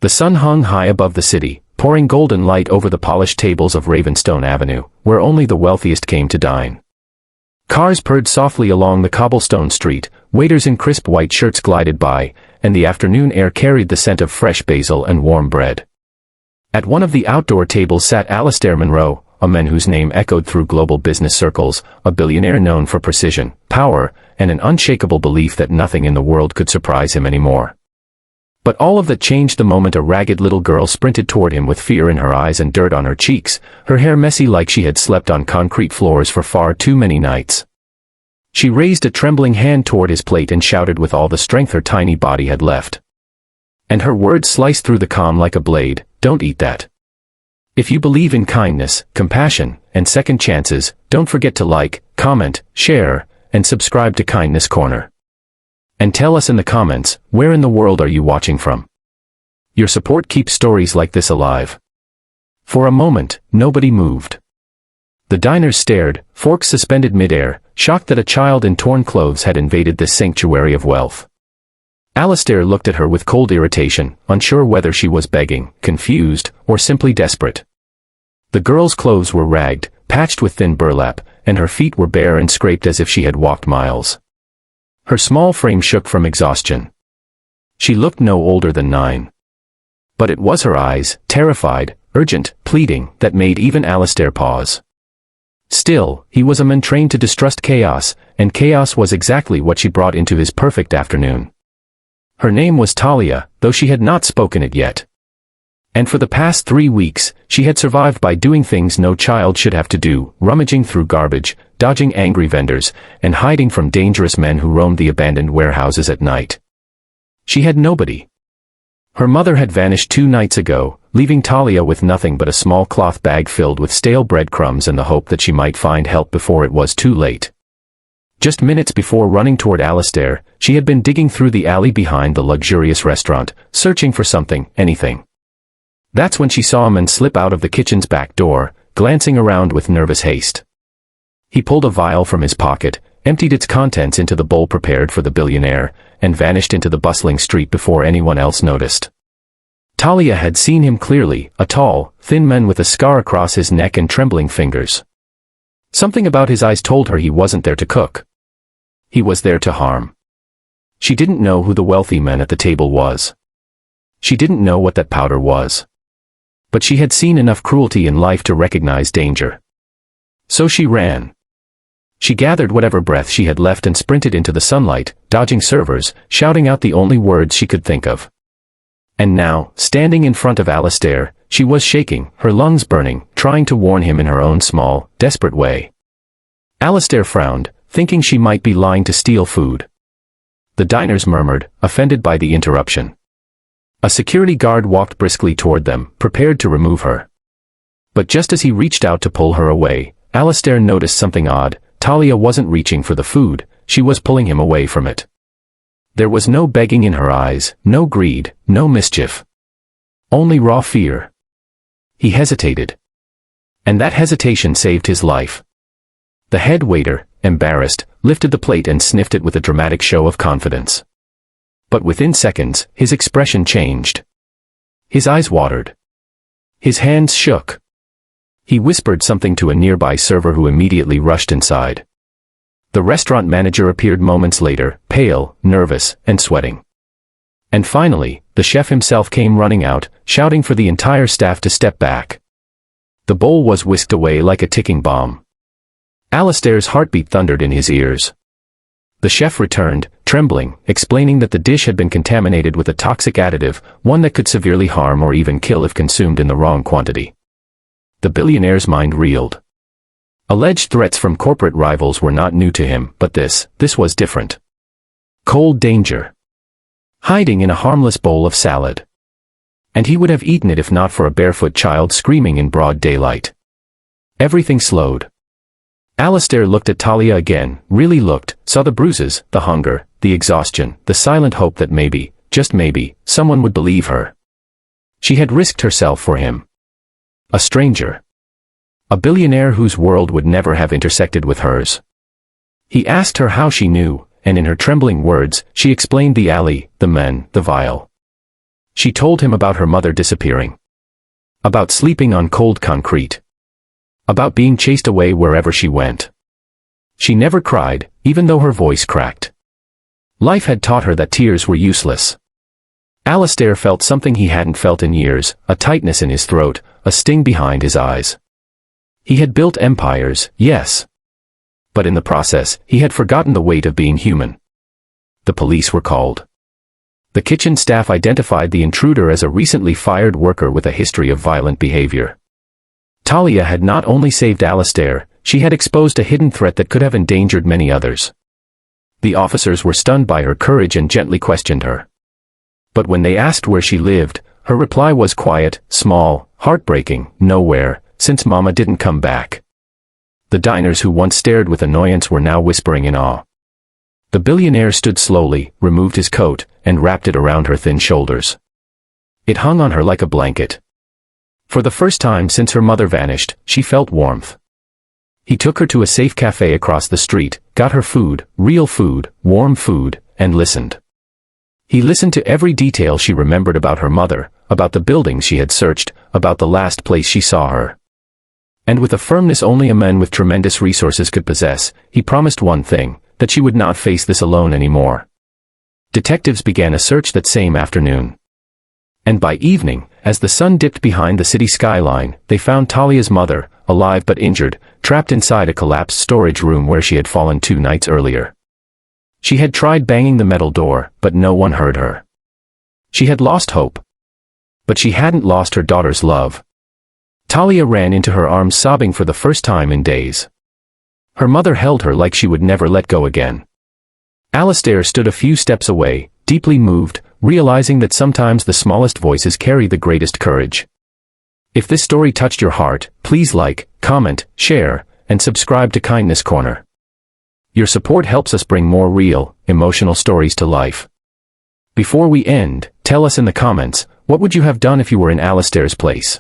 The sun hung high above the city, pouring golden light over the polished tables of Ravenstone Avenue, where only the wealthiest came to dine. Cars purred softly along the cobblestone street, waiters in crisp white shirts glided by, and the afternoon air carried the scent of fresh basil and warm bread. At one of the outdoor tables sat Alistair Munro, a man whose name echoed through global business circles, a billionaire known for precision, power, and an unshakable belief that nothing in the world could surprise him anymore. But all of that changed the moment a ragged little girl sprinted toward him with fear in her eyes and dirt on her cheeks, her hair messy like she had slept on concrete floors for far too many nights. She raised a trembling hand toward his plate and shouted with all the strength her tiny body had left. And her words sliced through the calm like a blade, "Don't eat that. If you believe in kindness, compassion, and second chances, don't forget to like, comment, share, and subscribe to Kindness Corner. And tell us in the comments, where in the world are you watching from? Your support keeps stories like this alive." For a moment, nobody moved. The diners stared, forks suspended midair, shocked that a child in torn clothes had invaded this sanctuary of wealth. Alistair looked at her with cold irritation, unsure whether she was begging, confused, or simply desperate. The girl's clothes were ragged, patched with thin burlap, and her feet were bare and scraped as if she had walked miles. Her small frame shook from exhaustion. She looked no older than 9. But it was her eyes, terrified, urgent, pleading, that made even Alistair pause. Still, he was a man trained to distrust chaos, and chaos was exactly what she brought into his perfect afternoon. Her name was Talia, though she had not spoken it yet. And for the past 3 weeks, she had survived by doing things no child should have to do, rummaging through garbage, dodging angry vendors, and hiding from dangerous men who roamed the abandoned warehouses at night. She had nobody. Her mother had vanished 2 nights ago, leaving Talia with nothing but a small cloth bag filled with stale breadcrumbs and the hope that she might find help before it was too late. Just minutes before running toward Alistair, she had been digging through the alley behind the luxurious restaurant, searching for something, anything. That's when she saw a man slip out of the kitchen's back door, glancing around with nervous haste. He pulled a vial from his pocket, emptied its contents into the bowl prepared for the billionaire, and vanished into the bustling street before anyone else noticed. Talia had seen him clearly, a tall, thin man with a scar across his neck and trembling fingers. Something about his eyes told her he wasn't there to cook. He was there to harm. She didn't know who the wealthy man at the table was. She didn't know what that powder was. But she had seen enough cruelty in life to recognize danger. So she ran. She gathered whatever breath she had left and sprinted into the sunlight, dodging servers, shouting out the only words she could think of. And now, standing in front of Alistair, she was shaking, her lungs burning, trying to warn him in her own small, desperate way. Alistair frowned, thinking she might be lying to steal food. The diners murmured, offended by the interruption. A security guard walked briskly toward them, prepared to remove her. But just as he reached out to pull her away, Alistair noticed something odd. Talia wasn't reaching for the food, she was pulling him away from it. There was no begging in her eyes, no greed, no mischief. Only raw fear. He hesitated. And that hesitation saved his life. The head waiter, embarrassed, lifted the plate and sniffed it with a dramatic show of confidence. But within seconds, his expression changed. His eyes watered. His hands shook. He whispered something to a nearby server who immediately rushed inside. The restaurant manager appeared moments later, pale, nervous, and sweating. And finally, the chef himself came running out, shouting for the entire staff to step back. The bowl was whisked away like a ticking bomb. Alistair's heartbeat thundered in his ears. The chef returned, trembling, explaining that the dish had been contaminated with a toxic additive, one that could severely harm or even kill if consumed in the wrong quantity. The billionaire's mind reeled. Alleged threats from corporate rivals were not new to him, but this was different. Cold danger. Hiding in a harmless bowl of salad. And he would have eaten it if not for a barefoot child screaming in broad daylight. Everything slowed. Alistair looked at Talia again, really looked, saw the bruises, the hunger, the exhaustion, the silent hope that maybe, just maybe, someone would believe her. She had risked herself for him. A stranger. A billionaire whose world would never have intersected with hers. He asked her how she knew, and in her trembling words, she explained the alley, the men, the vial. She told him about her mother disappearing. About sleeping on cold concrete. About being chased away wherever she went. She never cried, even though her voice cracked. Life had taught her that tears were useless. Alistair felt something he hadn't felt in years, a tightness in his throat, a sting behind his eyes. He had built empires, yes. But in the process, he had forgotten the weight of being human. The police were called. The kitchen staff identified the intruder as a recently fired worker with a history of violent behavior. Talia had not only saved Alistair, she had exposed a hidden threat that could have endangered many others. The officers were stunned by her courage and gently questioned her. But when they asked where she lived, her reply was quiet, small, heartbreaking, nowhere, since Mama didn't come back. The diners who once stared with annoyance were now whispering in awe. The billionaire stood slowly, removed his coat, and wrapped it around her thin shoulders. It hung on her like a blanket. For the first time since her mother vanished, she felt warmth. He took her to a safe cafe across the street, got her food, real food, warm food, and listened. He listened to every detail she remembered about her mother, about the buildings she had searched, about the last place she saw her. And with a firmness only a man with tremendous resources could possess, he promised one thing, that she would not face this alone anymore. Detectives began a search that same afternoon. And by evening, as the sun dipped behind the city skyline, they found Talia's mother, alive but injured, trapped inside a collapsed storage room where she had fallen 2 nights earlier. She had tried banging the metal door, but no one heard her. She had lost hope. But she hadn't lost her daughter's love. Talia ran into her arms sobbing for the first time in days. Her mother held her like she would never let go again. Alistair stood a few steps away, deeply moved, realizing that sometimes the smallest voices carry the greatest courage. If this story touched your heart, please like, comment, share, and subscribe to Kindness Corner. Your support helps us bring more real, emotional stories to life. Before we end, tell us in the comments, what would you have done if you were in Alistair's place?